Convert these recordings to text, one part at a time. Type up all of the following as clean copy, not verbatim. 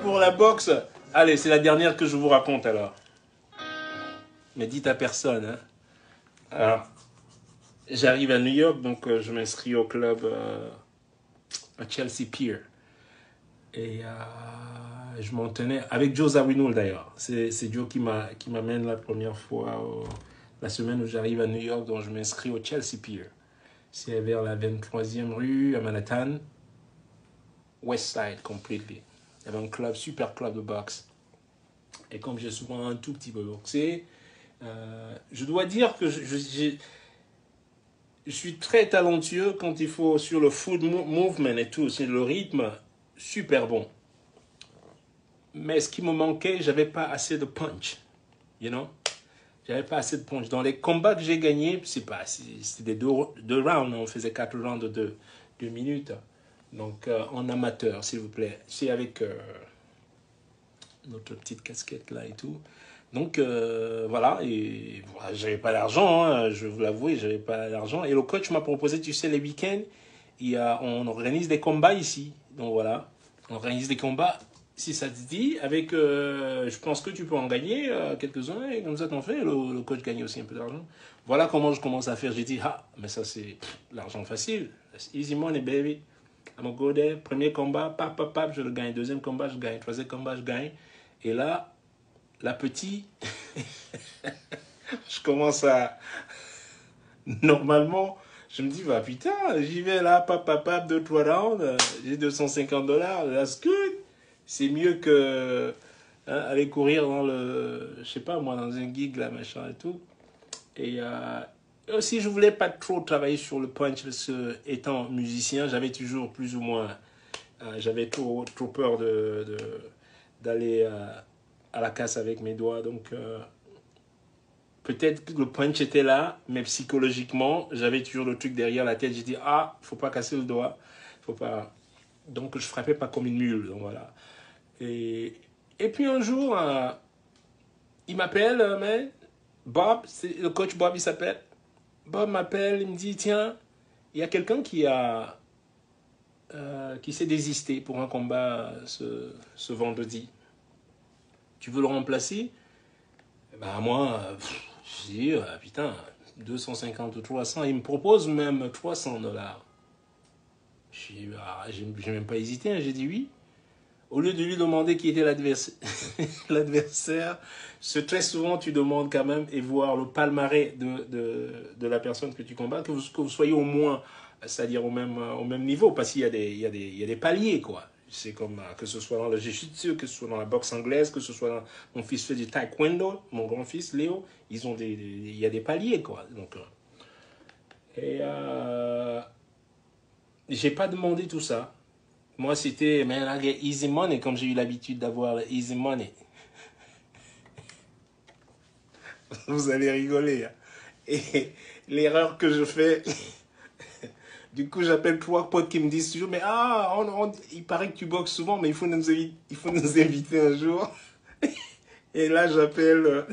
pour la boxe. Allez, c'est la dernière que je vous raconte alors. Mais dites à personne. Hein. Alors, j'arrive à New York, donc je m'inscris au club à Chelsea Pier. Et je m'en tenais avec Joe Zawinul d'ailleurs. C'est Joe qui m'amène la première fois, la semaine où j'arrive à New York, donc je m'inscris au Chelsea Pier. C'est vers la 23e rue à Manhattan, West Side completely. Il y avait un club, super club de boxe. Et comme j'ai souvent un tout petit peu boxé, je dois dire que je suis très talentueux quand il faut sur le foot movement et tout. C'est le rythme super bon. Mais ce qui me manquait, j'avais pas assez de punch. You know? J'avais pas assez de punch. Dans les combats que j'ai gagnés, c'était deux rounds. On faisait 4 rounds de 2 minutes. Donc, en amateur, s'il vous plaît. C'est avec notre petite casquette là et tout. Donc, voilà. Et voilà, j'avais pas d'argent, hein, je vais vous l'avouer, j'avais pas d'argent. Et le coach m'a proposé, tu sais, les week-ends, on organise des combats ici. Donc, voilà. On organise des combats. Si ça te dit, avec, je pense que tu peux en gagner quelques-uns, et comme ça t'en fais, le coach gagne aussi un peu d'argent. Voilà comment je commence à faire. J'ai dit, mais ça c'est l'argent facile. That's easy money, baby. I'm gonna go there. Premier combat, pap, je le gagne. Deuxième combat, je gagne. Troisième combat, je gagne. Et là, la petite, je commence à... Normalement, je me dis, bah putain, j'y vais là, pap, 2-3 rounds, j'ai $250, that's good. C'est mieux que aller courir dans je sais pas moi, dans un gig là, machin et tout. Et aussi, je voulais pas trop travailler sur le punch parce que, étant musicien, j'avais toujours plus ou moins, j'avais trop peur d'aller à la casse avec mes doigts. Donc, peut-être que le punch était là, mais psychologiquement, j'avais toujours le truc derrière la tête. J'ai dit, faut pas casser le doigt, faut pas. Donc, je frappais pas comme une mule. Donc, voilà. Et puis un jour, il m'appelle, mais Bob, le coach Bob, il s'appelle. Bob m'appelle, il me dit, tiens, il y a quelqu'un qui s'est désisté pour un combat ce vendredi. Tu veux le remplacer? Bah moi, je dis, putain, 250 ou 300. Il me propose même $300. J'ai même pas hésité, hein, j'ai dit oui. Au lieu de lui demander qui était l'adversaire, très souvent tu demandes quand même et voir le palmarès de la personne que tu combats, que vous soyez au moins, c'est-à-dire au même niveau, parce qu'il y a des paliers, quoi. C'est comme que ce soit dans le jiu-jitsu, que ce soit dans la boxe anglaise, que ce soit dans... Mon fils fait du taekwondo, mon grand-fils Léo, il y a des paliers, quoi. Donc, j'ai pas demandé tout ça. Moi, c'était, man, I get easy money, comme j'ai eu l'habitude d'avoir easy money. Vous allez rigoler. Hein. Et l'erreur que je fais, du coup, j'appelle 3 potes qui me disent toujours, mais il paraît que tu boxes souvent, mais il faut nous inviter un jour. Et là, j'appelle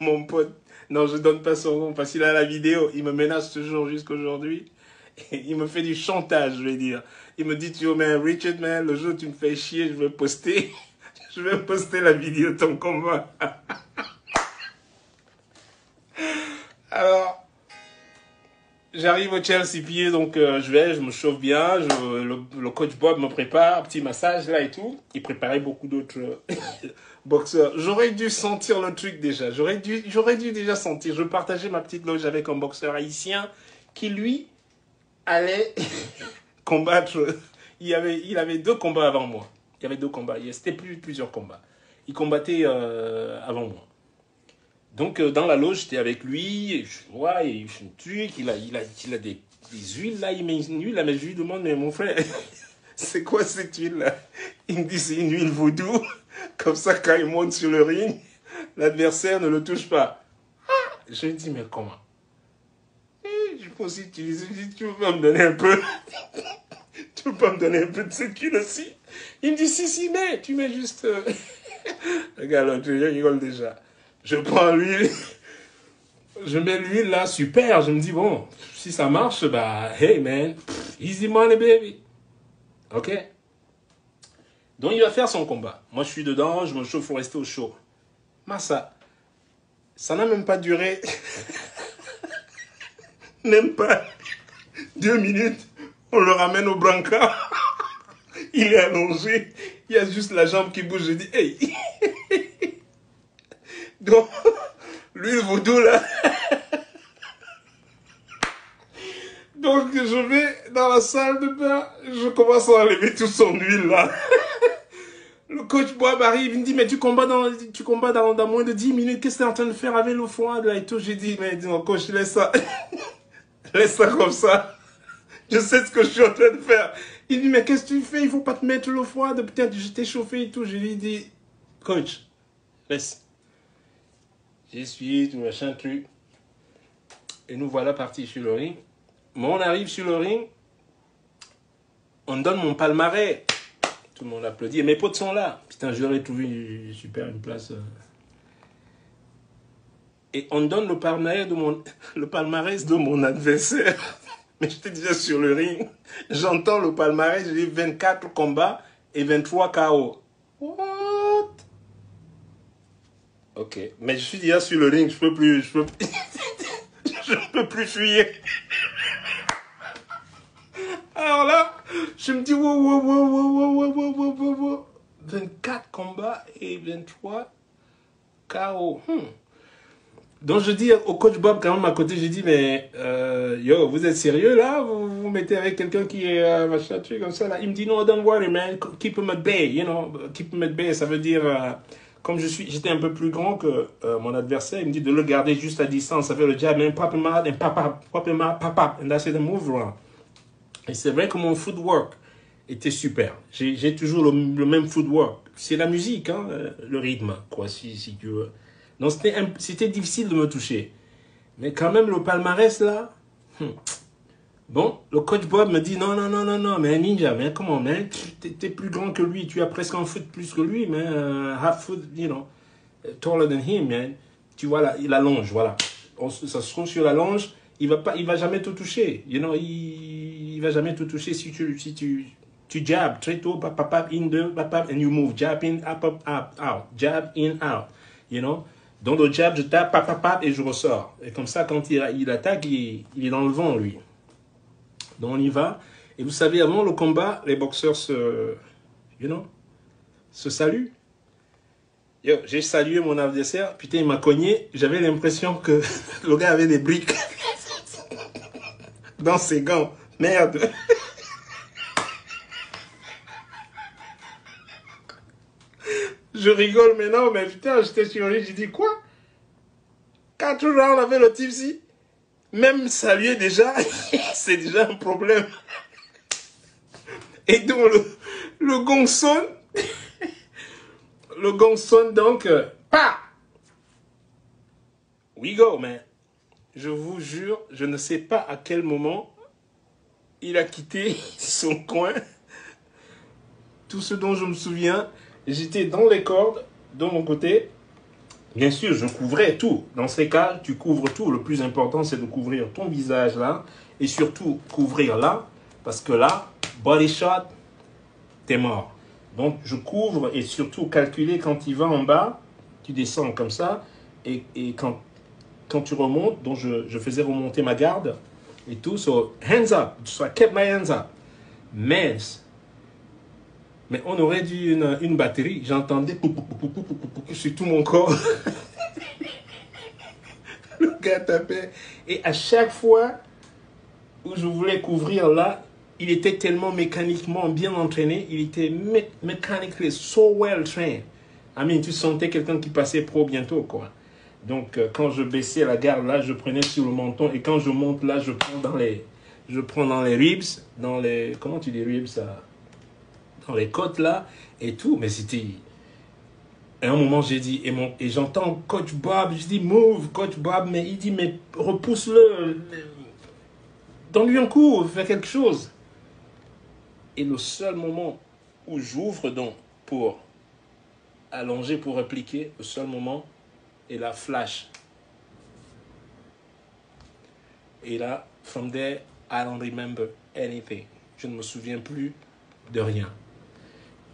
mon pote. Non, je donne pas son nom parce qu'il a la vidéo. Il me menace toujours jusqu'aujourd'hui. Il me fait du chantage, je vais dire. Il me dit, tu vois, man, Richard, man, le jour où tu me fais chier, je vais poster la vidéo de ton combat. Alors, j'arrive au Chelsea Pier, donc je me chauffe bien. Le coach Bob me prépare, un petit massage là et tout. Il préparait beaucoup d'autres boxeurs. J'aurais dû sentir le truc déjà. J'aurais dû déjà sentir. Je partageais ma petite loge avec un boxeur haïtien qui, lui, allait combattre. Il avait 2 combats avant moi. Il y avait 2 combats. C'était plusieurs combats. Il combattait avant moi. Donc, dans la loge, j'étais avec lui. Et je vois, il fait un truc. Il a des huiles là. Il met une huile là. Mais je lui demande, mais mon frère, c'est quoi cette huile là? Il me dit, c'est une huile vaudou. Comme ça, quand il monte sur le ring, l'adversaire ne le touche pas. Je lui dis, mais comment? Je peux aussi utiliser. Tu peux pas me donner un peu? Tu peux pas me donner un peu de cette huile aussi? Il me dit, si, mais tu mets juste... Regarde, l'autre, il rigole déjà. Je prends l'huile, je mets l'huile là, super. Je me dis, bon, si ça marche, bah, hey man, easy money, baby. Ok? Donc il va faire son combat. Moi je suis dedans, je me chauffe pour rester au chaud. Massa, ça n'a même pas duré, même pas 2 minutes. On le ramène au brancard. Il est allongé. Il y a juste la jambe qui bouge. Je dis, hey. Donc, lui, le vaudou, là. Donc, je vais dans la salle de bain. Je commence à enlever tout son huile, là. Le coach Boab arrive. Il me dit, mais tu combats dans moins de 10 minutes. Qu'est-ce que tu es en train de faire avec l'eau froide, là, et tout. J'ai dit, mais non, coach, laisse ça. Laisse ça comme ça. Je sais ce que je suis en train de faire. Il dit, mais qu'est-ce que tu fais? Il faut pas te mettre l'eau froide. Peut-être je t'ai chauffé et tout. Je lui ai dit, coach, laisse. J'ai essuyé tout machin truc. Et nous voilà partis sur le ring. Mais on arrive sur le ring. On donne mon palmarès. Tout le monde applaudit. Et mes potes sont là. Putain, j'aurais trouvé super une place. Et on donne le palmarès de mon adversaire. Mais j'étais déjà sur le ring. J'entends le palmarès, j'ai 24 combats et 23 KO. What? Ok. Mais je suis déjà sur le ring, je peux plus fuir. Alors là, je me dis, wow. 24 combats et 23 KO. Donc je dis au coach Bob quand même à côté, j'ai dit mais yo, vous êtes sérieux là? Vous vous mettez avec quelqu'un qui est machin truc comme ça là? Il me dit non, don't worry man, keep him at bay, you know, keep him at bay, ça veut dire comme j'étais un peu plus grand que mon adversaire, il me dit de le garder juste à distance, ça fait le jab, man, pop him out and pop him out, and that's it, the move around. Et c'est vrai que mon footwork était super. J'ai toujours le même footwork. C'est la musique, hein, le rythme, quoi, si tu veux. Donc c'était difficile de me toucher. Mais quand même, le palmarès là. Bon, le coach Bob me dit non, mais Ninja, mais comment, man, t'es plus grand que lui, tu as presque un foot plus que lui, mais half foot, you know, taller than him, man. Tu vois là, il allonge, voilà. Ça se trouve sur la longe, il va jamais te toucher, you know, il va jamais te toucher si tu jab très tôt, pap, in, deux, pap, and you move, jab in, up, out, jab in, out, you know. Donc le jab, je tape, pap, et je ressors. Et comme ça, quand il attaque, il est dans le vent, lui. Donc on y va. Et vous savez, avant le combat, les boxeurs se saluent. Yo, j'ai salué mon adversaire. Putain, il m'a cogné. J'avais l'impression que le gars avait des briques dans ses gants. Merde. Je rigole maintenant, mais putain, j'étais sur lui, j'ai dit quoi? 4 rounds avec le tipsy? Même saluer déjà, c'est déjà un problème. Et donc le gong sonne. Le gong sonne donc, pa! We go, man. Je vous jure, je ne sais pas à quel moment il a quitté son coin. Tout ce dont je me souviens, j'étais dans les cordes, de mon côté. Bien sûr, je couvrais tout. Dans ces cas, tu couvres tout. Le plus important, c'est de couvrir ton visage là. Et surtout, couvrir là. Parce que là, body shot, t'es mort. Donc, je couvre et surtout calculer quand il va en bas. Tu descends comme ça. Et quand tu remontes, donc je faisais remonter ma garde et tout. So, hands up. So, I kept my hands up. Mais on aurait dû une batterie. J'entendais sur tout mon corps. Le gars tapait. Et à chaque fois où je voulais couvrir là, il était tellement mécaniquement bien entraîné. Il était mécaniquement so well trained. I mean, tu sentais quelqu'un qui passait pro bientôt, quoi. Donc, quand je baissais la garde là, je prenais sur le menton. Et quand je monte là, je prends dans les ribs. Dans les... Comment tu dis ribs, ça? Dans les côtes là et tout, mais c'était... À un moment, j'ai dit, et j'entends coach Bob, je dis move, coach Bob, mais il dit, mais repousse-le, donne-lui un coup, fais quelque chose. Et le seul moment où j'ouvre donc pour allonger, pour répliquer, le seul moment, et là, flash. Et là, from there, I don't remember anything. Je ne me souviens plus de rien.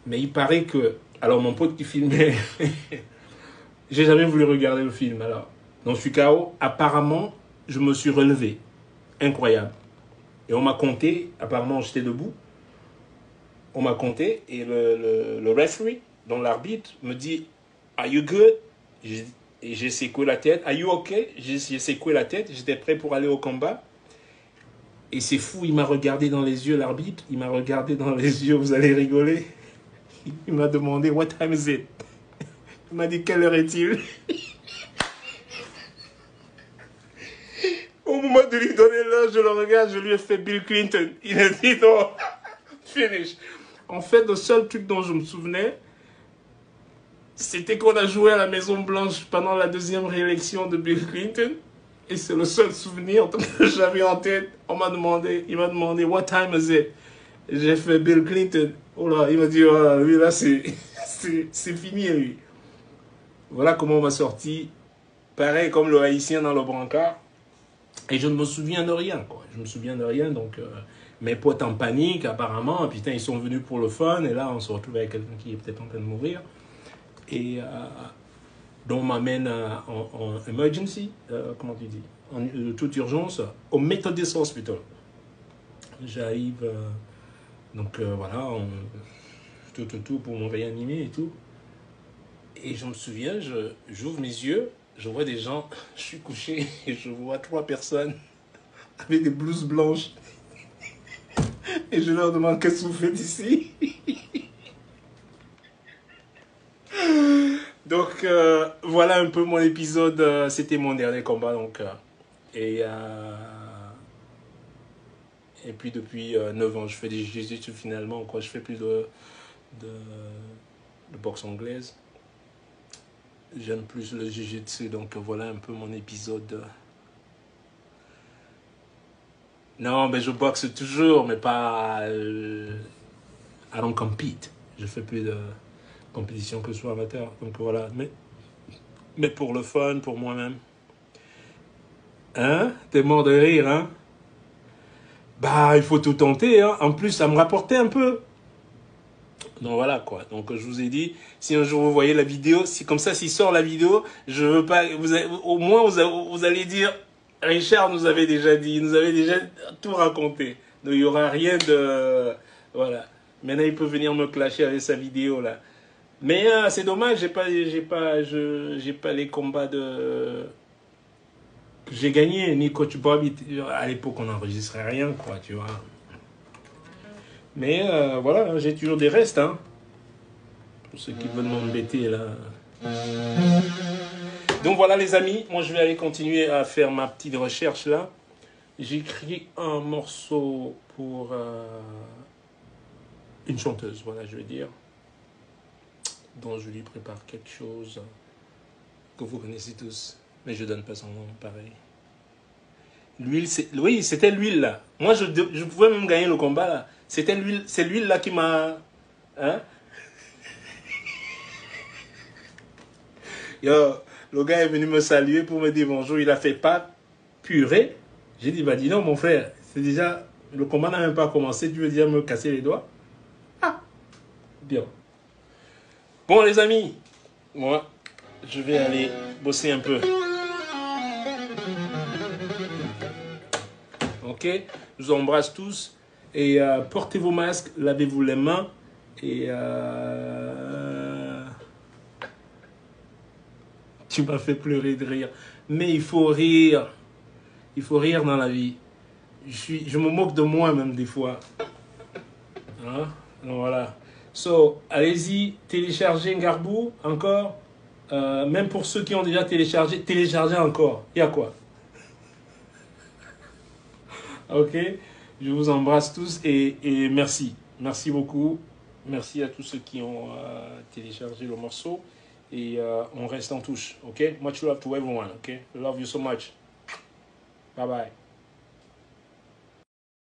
Mais il paraît que... Alors, mon pote qui filmait... J'ai jamais voulu regarder le film, alors. Donc, je suis KO. Apparemment, je me suis relevé. Incroyable. Et on m'a compté. Apparemment, j'étais debout. On m'a compté. Et le referee, donc l'arbitre, me dit « Are you good ?» Et j'ai secoué la tête. « Are you okay ?» J'ai secoué la tête. J'étais prêt pour aller au combat. Et c'est fou, il m'a regardé dans les yeux, l'arbitre. Il m'a regardé dans les yeux, vous allez rigoler. Il m'a demandé « What time is it ?» Il m'a dit « Quelle heure est-il » Au moment de lui donner l'heure, je le regarde, je lui ai fait Bill Clinton. Il a dit « Non, finish ». En fait, le seul truc dont je me souvenais, c'était qu'on a joué à la Maison Blanche pendant la deuxième réélection de Bill Clinton. Et c'est le seul souvenir que j'avais en tête. Il m'a demandé, what time is it? J'ai fait Bill Clinton. Oh là, il m'a dit, oh, lui là, c'est fini, lui. Voilà comment on m'a sorti. Pareil comme le haïtien dans le brancard. Et je ne me souviens de rien, quoi. Je me souviens de rien, donc... mes potes en panique, apparemment. Putain, ils sont venus pour le fun. Et là, on se retrouve avec quelqu'un qui est peut-être en train de mourir. Et donc, on m'amène en emergency, comment tu dis, en toute urgence, au Methodist Hospital. J'arrive, donc voilà, tout pour me réanimer et tout. Et je me souviens, j'ouvre mes yeux, je vois des gens, je suis couché et je vois 3 personnes avec des blouses blanches. Et je leur demande, qu'est-ce que vous faites ici? Donc, voilà un peu mon épisode. C'était mon dernier combat. Donc, et puis, depuis 9 ans, je fais des jiu-jitsu finalement. Quoi. Je fais plus de boxe anglaise. J'aime plus le jiu-jitsu. Donc, voilà un peu mon épisode. Non, mais je boxe toujours, mais pas... I don't compete. Je fais plus de compétition que je sois amateur. Donc, voilà. Mais pour le fun, pour moi-même. Hein? T'es mort de rire, hein? Bah, il faut tout tenter, hein? En plus, ça me rapportait un peu. Donc voilà, quoi. Donc, je vous ai dit, si un jour vous voyez la vidéo, si comme ça, s'il sort la vidéo, je veux pas... au moins, vous allez dire, Richard nous avait déjà dit, il nous avait déjà tout raconté. Donc, il n'y aura rien de... Voilà. Maintenant, il peut venir me clasher avec sa vidéo, là. Mais c'est dommage, j'ai pas les combats que j'ai gagné, ni Coach Bob. À l'époque, on n'enregistrait rien, quoi, tu vois. Mais voilà, j'ai toujours des restes, hein. Pour ceux qui veulent m'embêter, là. Donc voilà, les amis, moi je vais aller continuer à faire ma petite recherche, là. J'écris un morceau pour une chanteuse, voilà, je vais dire. Dont je lui prépare quelque chose que vous connaissez tous. Mais je donne pas son nom, pareil. L'huile, oui, c'était l'huile, là. Moi, je pouvais même gagner le combat, là. C'était l'huile, c'est l'huile, là, qui m'a... Hein? Yo, le gars est venu me saluer pour me dire bonjour. Il a fait pâte, purée. J'ai dit, bah dis non, mon frère, c'est déjà... Le combat n'a même pas commencé. Tu veux déjà me casser les doigts? Ah, bien. Bon, les amis, moi, je vais aller bosser un peu. Ok? Je vous embrasse tous. Et portez vos masques, lavez-vous les mains. Et tu m'as fait pleurer de rire. Mais il faut rire. Il faut rire dans la vie. Je me moque de moi même des fois. Hein? Donc voilà. So, allez-y, téléchargez Ngarbou encore. Même pour ceux qui ont déjà téléchargé, téléchargez encore. Il y a quoi? Ok? Je vous embrasse tous et merci. Merci beaucoup. Merci à tous ceux qui ont téléchargé le morceau. Et on reste en touche. Ok? Much love to everyone. Ok? Love you so much. Bye bye.